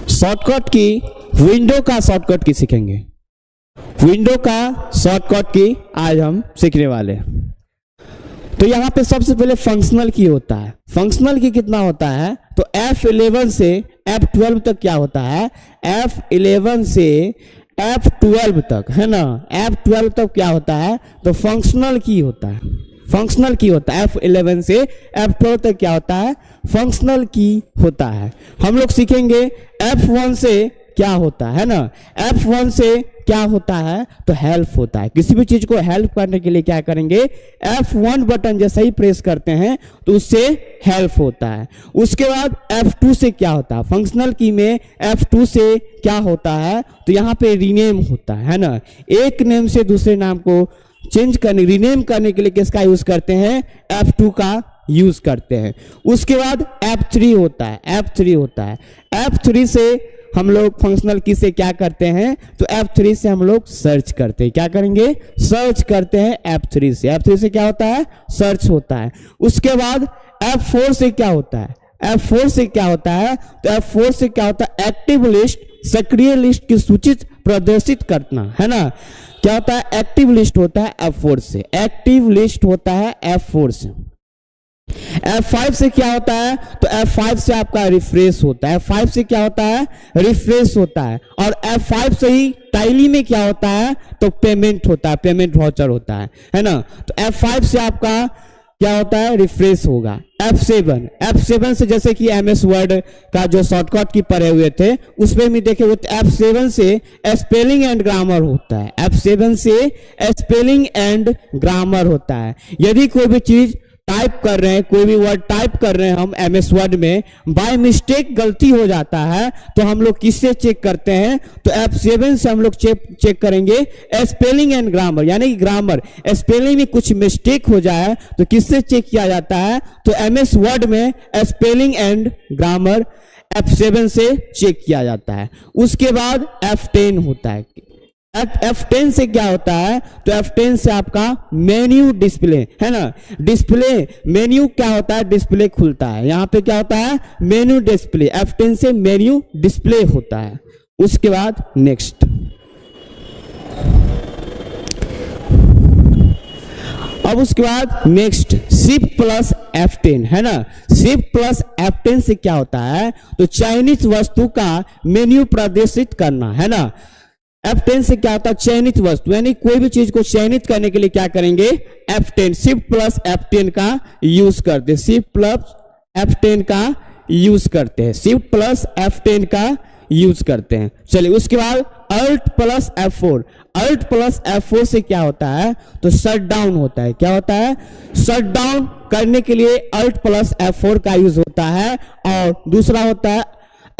Shortcut की window का shortcut की सीखेंगे। विंडो का शॉर्टकट की आज हम सीखने वाले हैं। तो यहाँ पे सबसे पहले फंक्शनल की होता है। फंक्शनल की कितना होता है तो F11 से F12 तक क्या होता है, F11 से F12 तक है ना, F12 तक क्या होता है तो फंक्शनल की होता है। फंक्शनल की होता है F11 से F12 तक क्या होता है, फंक्शनल की होता है। हम लोग सीखेंगे F1 से क्या होता है ना, F1 से क्या होता है तो हेल्प होता है। किसी भी चीज को हेल्प करने के लिए क्या करेंगे, F1 बटन जैसे ही प्रेस करते हैं तो उससे हेल्प होता है। उसके बाद F2 से क्या होता है, फंक्शनल की में F2 से क्या होता है तो यहाँ पे रीनेम होता है ना। एक नेम से दूसरे नाम को चेंज करने, रीनेम करने के लिए किसका यूज करते हैं, F2 का यूज करते हैं। उसके बाद F3 होता है, F3 होता है। F3 से हम लोग फंक्शनल की से क्या करते हैं तो F3 से हम लोग सर्च करते हैं। क्या करेंगे, सर्च करते हैं F3 से। F3 से क्या होता है, सर्च होता है। उसके बाद F4 से क्या होता है, F4 से क्या होता है तो F4 से क्या होता है, एक्टिव लिस्ट, सक्रिय लिस्ट की सूची प्रदर्शित करना है ना। क्या होता है, एक्टिव लिस्ट होता है F4 से, एक्टिव लिस्ट होता है F4 से। F5 से क्या होता है तो F5 से आपका रिफ्रेश होता है। F5 से क्या होता है, रिफ्रेश होता है। और F5 से ही टाइली में क्या होता है तो पेमेंट होता है, पेमेंट वाउचर होता है ना। तो F5 से आपका क्या होता है, रिफ्रेश होगा। F7 से जैसे कि MS वर्ड का जो शॉर्टकट की पढ़े हुए थे उसमें भी देखे हुए F7 से स्पेलिंग एंड ग्रामर होता है। F7 से स्पेलिंग एंड ग्रामर होता है। यदि कोई भी चीज टाइप कर रहे हैं, कोई भी वर्ड टाइप कर रहे हैं हम MS वर्ड में, बाय मिस्टेक गलती हो जाता है तो हम लोग किससे चेक करते हैं तो F7 से हम लोग चेक करेंगे स्पेलिंग एंड ग्रामर। यानी कि ग्रामर स्पेलिंग में कुछ मिस्टेक हो जाए तो किससे चेक किया जाता है तो MS वर्ड में स्पेलिंग एंड ग्रामर F7 से चेक किया जाता है। उसके बाद F10 होता है। F10 से क्या होता है तो F10 से आपका मेन्यू डिस्प्ले है ना, डिस्प्ले मेन्यू क्या होता है, डिस्प्ले खुलता है। यहाँ पे क्या होता है, मेन्यू डिस्प्ले। F10 से मेन्यू डिस्प्ले होता है। उसके बाद नेक्स्ट, अब उसके बाद नेक्स्ट शिफ्ट प्लस F10 है ना। शिफ्ट प्लस F10 से क्या होता है तो चयनित वस्तु का मेन्यू प्रदर्शित करना है ना। F10 से क्या होता है, चयनित वस्तु, यानी कोई भी चीज को चयनित करने के लिए क्या करेंगे, F10 शिफ्ट प्लस F10 का यूज करते हैं। शिफ्ट प्लस F10 का यूज करते हैं, शिफ्ट प्लस F10 का यूज करते हैं। चलिए उसके बाद Alt plus F4। Alt plus F4 से क्या होता है तो शट डाउन होता है। क्या होता है, शट डाउन करने के लिए Alt प्लस F4 का यूज होता है। और दूसरा होता है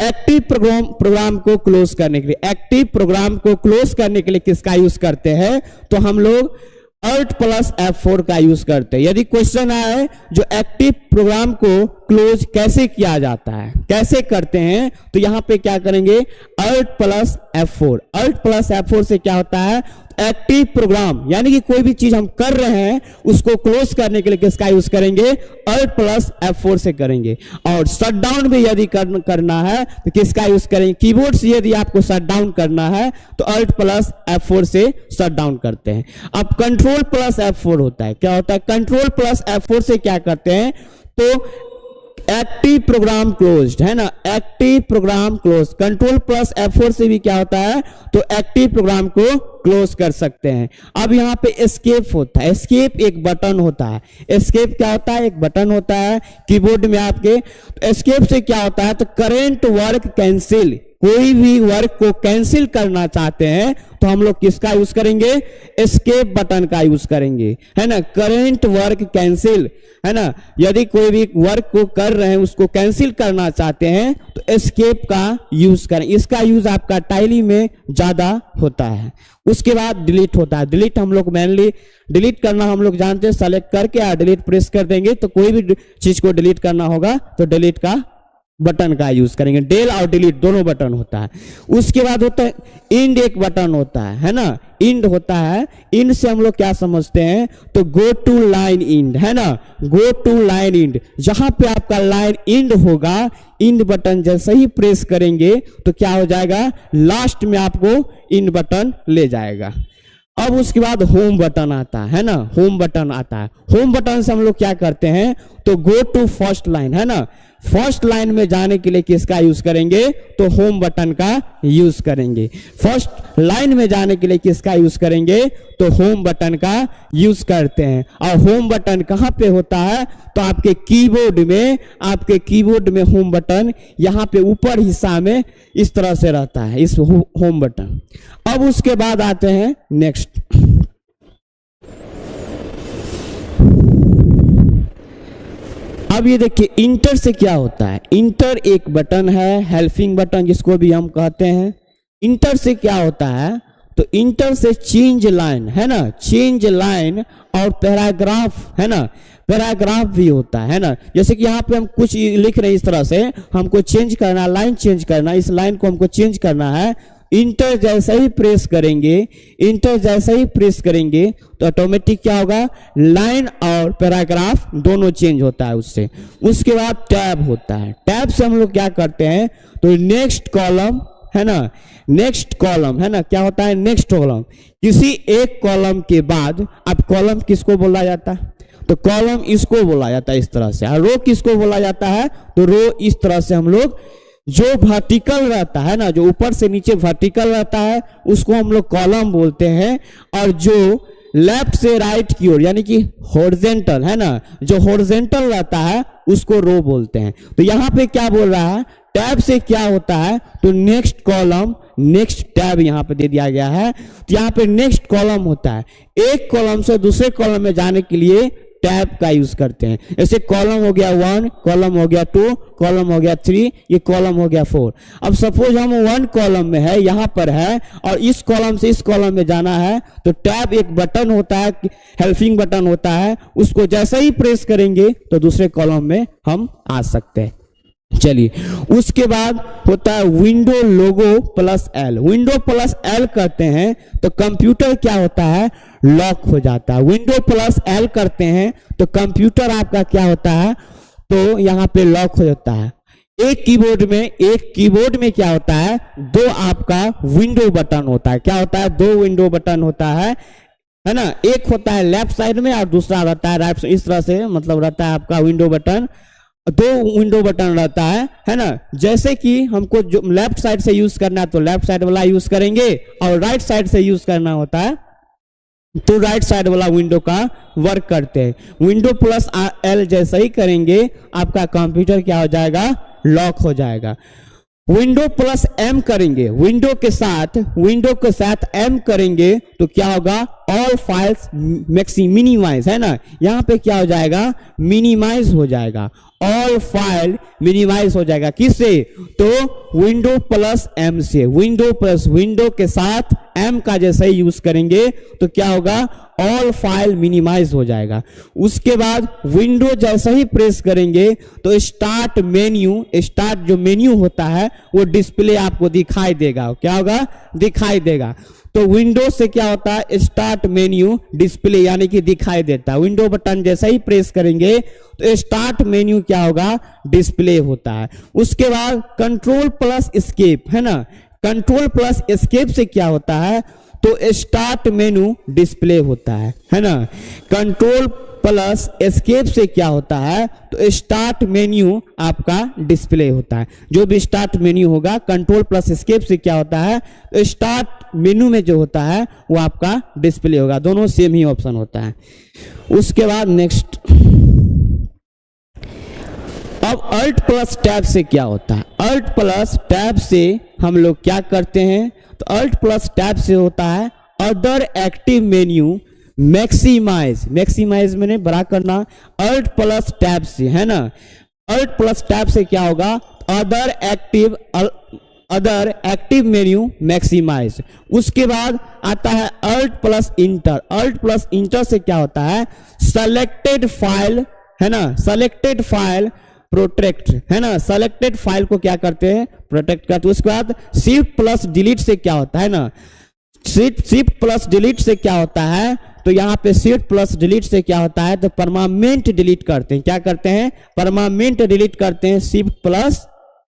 एक्टिव प्रोग्राम को क्लोज करने के लिए। एक्टिव प्रोग्राम को क्लोज करने के लिए किसका यूज करते हैं तो हम लोग Alt प्लस F4 का यूज करते हैं। यदि क्वेश्चन आया है जो एक्टिव प्रोग्राम को क्लोज कैसे किया जाता है, कैसे करते हैं तो यहाँ पे क्या करेंगे, Alt plus F4। Alt plus F4 से क्या होता है, एक्टिव प्रोग्राम यानी कि कोई भी चीज हम कर रहे हैं उसको क्लोज करने के लिए किसका यूज करेंगे, Alt प्लस F4 से करेंगे। और शट डाउन भी यदि करना है तो किसका यूज करेंगे, कीबोर्ड से यदि आपको शट डाउन करना है तो Alt प्लस F4 से शट डाउन करते हैं। अब कंट्रोल प्लस F4 होता है। क्या होता है, कंट्रोल प्लस F4 से क्या करते हैं तो एक्टिव प्रोग्राम क्लोज्ड है ना, active program close. Control plus F4 से भी क्या होता है तो एक्टिव प्रोग्राम को क्लोज कर सकते हैं। अब यहाँ पे एस्केप होता है। एस्केप एक बटन होता है। एस्केप क्या होता है, एक बटन होता है कीबोर्ड में आपके। तो एस्केप से क्या होता है तो करेंट वर्क कैंसिल, कोई भी वर्क को कैंसिल करना चाहते हैं तो हम लोग किसका यूज करेंगे, एस्केप बटन का यूज करेंगे है ना। करेंट वर्क कैंसिल है ना, यदि कोई भी वर्क को कर रहे हैं उसको कैंसिल करना चाहते हैं तो एस्केप का यूज करें। इसका यूज आपका टाइली में ज्यादा होता है। उसके बाद डिलीट होता है। डिलीट हम लोग मेनली डिलीट करना हम लोग जानते हैं, सेलेक्ट करके या डिलीट प्रेस कर देंगे तो कोई भी चीज को डिलीट करना होगा तो डिलीट का बटन का यूज करेंगे। डेल और डिलीट दोनों बटन होता है। उसके बाद होता है इंड, एक बटन होता है ना, इंड होता है। इंड से हम लोग क्या समझते हैं तो गो टू लाइन इंड है ना, गो टू लाइन इंड। जहां पे आपका लाइन इंड होगा इन बटन जैसे ही प्रेस करेंगे तो क्या हो जाएगा, लास्ट में आपको इन बटन ले जाएगा। अब उसके बाद होम बटन आता है ना, होम बटन आता है। होम बटन से हम लोग क्या करते हैं, तो गो टू फर्स्ट लाइन है ना, फर्स्ट लाइन में जाने के लिए किसका यूज करेंगे, तो होम बटन का यूज करेंगे। फर्स्ट लाइन में जाने के लिए किसका यूज करेंगे, तो होम बटन का यूज करते हैं। और होम बटन कहाँ पे होता है, तो आपके कीबोर्ड में होम बटन यहाँ पे ऊपर हिस्सा में इस तरह से रहता है, इस होम बटन। अब उसके बाद आते हैं नेक्स्ट। अब ये देखिए इंटर से क्या होता है, इंटर एक बटन है, हेल्पिंग बटन जिसको भी हम कहते हैं। इंटर से क्या होता है, तो इंटर से चेंज लाइन है ना, चेंज लाइन और पैराग्राफ है ना, पैराग्राफ भी होता है ना। जैसे कि यहाँ पे हम कुछ लिख रहे हैं, इस तरह से हमको चेंज करना, लाइन चेंज करना, इस लाइन को हमको चेंज करना है। इंटर जैसे ही प्रेस करेंगे, इंटर जैसे ही प्रेस करेंगे तो ऑटोमेटिक क्या होगा, लाइन और पैराग्राफ दोनों चेंज होता है उससे। उसके बाद टैब होता है, टैब से हम लोग क्या करते हैं, तो नेक्स्ट कॉलम है ना, नेक्स्ट कॉलम है ना, क्या होता है, नेक्स्ट कॉलम। किसी एक कॉलम के बाद, अब कॉलम किसको बोला जाता है, तो कॉलम इसको बोला जाता है इस तरह से। और रो किसको बोला जाता है, तो रो इस तरह से हम लोग, जो वर्टिकल रहता है ना, जो ऊपर से नीचे वर्टिकल रहता है उसको हम लोग कॉलम बोलते हैं। और जो लेफ्ट से राइट की ओर यानी कि हॉरिजॉन्टल है ना, जो हॉरिजॉन्टल रहता है उसको रो बोलते हैं। तो यहाँ पे क्या बोल रहा है, टैब से क्या होता है, तो नेक्स्ट कॉलम, नेक्स्ट टैब यहाँ पे दे दिया गया है। तो यहाँ पे नेक्स्ट कॉलम होता है, एक कॉलम से दूसरे कॉलम में जाने के लिए टैब का यूज करते हैं। जैसे कॉलम हो गया 1, कॉलम हो गया 2, कॉलम हो गया 3, ये कॉलम हो गया 4। अब सपोज हम 1 कॉलम में है, यहाँ पर है, और इस कॉलम से इस कॉलम में जाना है, तो टैब एक बटन होता है, हेल्पिंग बटन होता है, उसको जैसे ही प्रेस करेंगे तो दूसरे कॉलम में हम आ सकते हैं। चलिए, उसके बाद होता है window logo plus L. Window plus L करते हैं तो कंप्यूटर क्या होता है, लॉक हो जाता है। विंडो प्लस एल करते हैं तो कंप्यूटर आपका क्या होता है, तो यहाँ पे लॉक हो जाता है। एक कीबोर्ड में क्या होता है, दो आपका विंडो बटन होता है। क्या होता है, दो विंडो बटन होता है ना। एक होता है लेफ्ट साइड में और दूसरा रहता है राइट, इस तरह से मतलब रहता है आपका विंडो बटन, दो विंडो बटन रहता है ना। जैसे कि हमको जो लेफ्ट साइड से यूज करना है तो लेफ्ट साइड वाला यूज करेंगे, और राइट साइड से यूज करना होता है तो राइट साइड वाला विंडो का वर्क करते हैं। विंडो प्लस एल जैसे ही करेंगे आपका कंप्यूटर क्या हो जाएगा, लॉक हो जाएगा। विंडो प्लस एम करेंगे, विंडो के साथ एम करेंगे तो क्या होगा, ऑल फाइल्स मिनिमाइज है ना। यहाँ पे क्या हो जाएगा, मिनिमाइज हो जाएगा, ऑल फाइल मिनिमाइज हो जाएगा। किससे, तो विंडो प्लस एम से। विंडो के साथ एम का जैसे ही यूज करेंगे तो क्या होगा, ऑल फाइल मिनिमाइज हो जाएगा। उसके बाद विंडो जैसे ही प्रेस करेंगे तो स्टार्ट जो मेन्यू होता है वो डिस्प्ले आपको दिखाई देगा। क्या होगा, दिखाई देगा। तो विंडो से क्या होता है, स्टार्ट मेन्यू डिस्प्ले यानी कि दिखाई देता है। विंडो बटन जैसे ही प्रेस करेंगे तो स्टार्ट मेन्यू क्या होगा, डिस्प्ले होता है। उसके बाद कंट्रोल प्लस एस्केप है ना, कंट्रोल प्लस एस्केप से क्या होता है, तो स्टार्ट मेन्यू डिस्प्ले होता है ना। कंट्रोल प्लस एस्केप से क्या होता है, तो स्टार्ट मेन्यू आपका डिस्प्ले होता है। जो भी स्टार्ट मेन्यू होगा, कंट्रोल प्लस एस्केप से क्या होता है, तो स्टार्ट मेन्यू में जो होता है वो आपका डिस्प्ले होगा। दोनों सेम ही ऑप्शन होता है। उसके बाद नेक्स्ट, अब अल्ट प्लस टैब से क्या होता है, अल्ट प्लस टैब से हम लोग क्या करते हैं, तो अल्ट प्लस टैब से होता है अदर एक्टिव मेन्यू मैक्सिमाइज मैंने बड़ा करना, अल्ट प्लस टैब से है ना। अल्ट प्लस टैब से क्या होगा, अदर एक्टिव मेन्यू मैक्सिमाइज। उसके बाद आता है alt plus enter. Alt plus enter से क्या होता है, सेलेक्टेड फाइल है ना, सेलेक्टेड फाइल प्रोटेक्ट है ना, सेलेक्टेड फाइल को क्या करते हैं, प्रोटेक्ट करते हैं। उसके बाद शिफ्ट प्लस डिलीट से क्या होता है ना, शिफ्ट प्लस डिलीट से क्या होता है, तो यहाँ पे शिफ्ट प्लस डिलीट से क्या होता है, तो परमानेंट डिलीट करते हैं। क्या करते हैं, परमानेंट डिलीट करते हैं शिफ्ट प्लस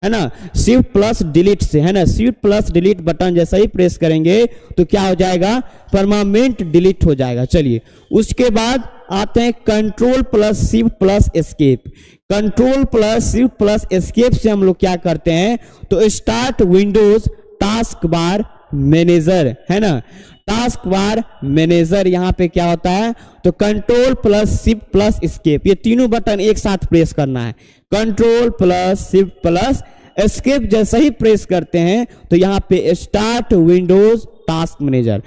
है ना, शिफ्ट प्लस डिलीट से, है ना, शिफ्ट प्लस डिलीट बटन जैसा ही प्रेस करेंगे तो क्या हो जाएगा, परमानेंट डिलीट हो जाएगा। चलिए उसके बाद आते हैं control plus shift plus escape. Control plus shift plus escape से हम लोग क्या करते हैं, तो start Windows task bar manager, है ना, टास्क बार मैनेजर यहाँ पे क्या होता है, तो control plus shift plus escape, ये तीनों बटन एक साथ प्रेस करना है। Control plus shift plus escape जैसा ही प्रेस करते हैं तो यहाँ पे स्टार्ट विंडोज टास्क मैनेजर।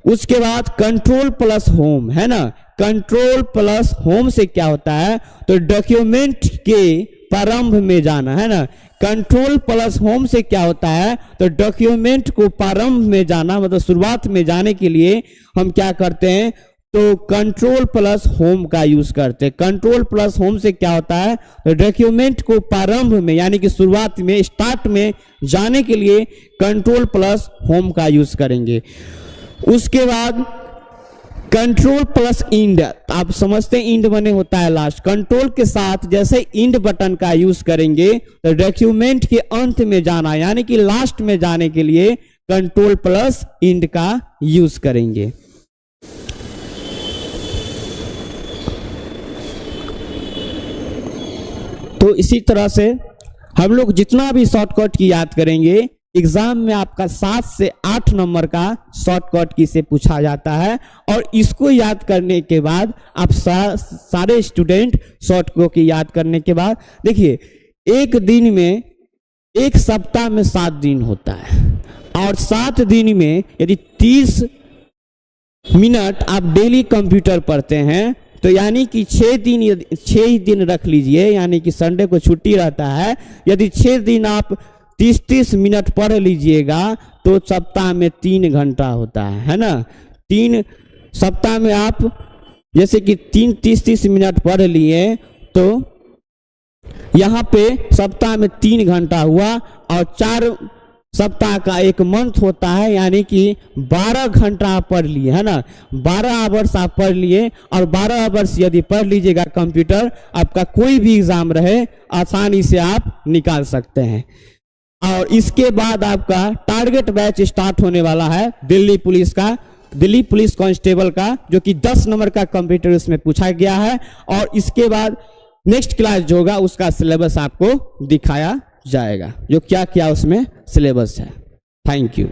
उसके बाद कंट्रोल प्लस होम, है ना, कंट्रोल प्लस होम से क्या होता है, तो डॉक्यूमेंट के प्रारंभ में जाना, है ना, कंट्रोल प्लस होम से क्या होता है, तो डॉक्यूमेंट को प्रारंभ में जाना, मतलब शुरुआत में जाने के लिए हम क्या करते हैं, तो कंट्रोल प्लस होम का यूज करते हैं। कंट्रोल प्लस होम से क्या होता है, तो डॉक्यूमेंट को प्रारंभ में यानी कि शुरुआत में स्टार्ट में जाने के लिए कंट्रोल प्लस होम का यूज करेंगे। उसके बाद कंट्रोल प्लस इंड, आप समझते हैं इंड बने होता है लास्ट, कंट्रोल के साथ जैसे इंड बटन का यूज करेंगे तो डॉक्यूमेंट के अंत में जाना यानी कि लास्ट में जाने के लिए कंट्रोल प्लस इंड का यूज करेंगे। तो इसी तरह से हम लोग जितना भी शॉर्टकट की याद करेंगे, एग्जाम में आपका 7 से 8 नंबर का शॉर्टकट की से पूछा जाता है और इसको याद करने के बाद आप सारे स्टूडेंट शॉर्टकट की याद करने के बाद देखिए, एक दिन में, एक सप्ताह में 7 दिन होता है और 7 दिन में यदि 30 मिनट आप डेली कंप्यूटर पढ़ते हैं तो यानी कि 6 दिन रख लीजिए, यानी कि संडे को छुट्टी रहता है, यदि 6 दिन आप 30-30 मिनट पढ़ लीजिएगा तो सप्ताह में 3 घंटा होता है ना। 3 सप्ताह में आप जैसे कि 30-30 मिनट पढ़ लिए तो यहाँ पे सप्ताह में 3 घंटा हुआ और 4 सप्ताह का एक मंथ होता है, यानी कि 12 घंटा आप पढ़ लिए, है ना, 12 आवर्स आप पढ़ लिए और 12 आवर्स यदि पढ़ लीजिएगा कंप्यूटर, आपका कोई भी एग्जाम रहे आसानी से आप निकाल सकते हैं। और इसके बाद आपका टारगेट बैच स्टार्ट होने वाला है दिल्ली पुलिस का, दिल्ली पुलिस कांस्टेबल का, जो कि 10 नंबर का कंप्यूटर उसमें पूछा गया है और इसके बाद नेक्स्ट क्लास जो होगा उसका सिलेबस आपको दिखाया जाएगा, जो क्या क्या उसमें सिलेबस है। Thank you.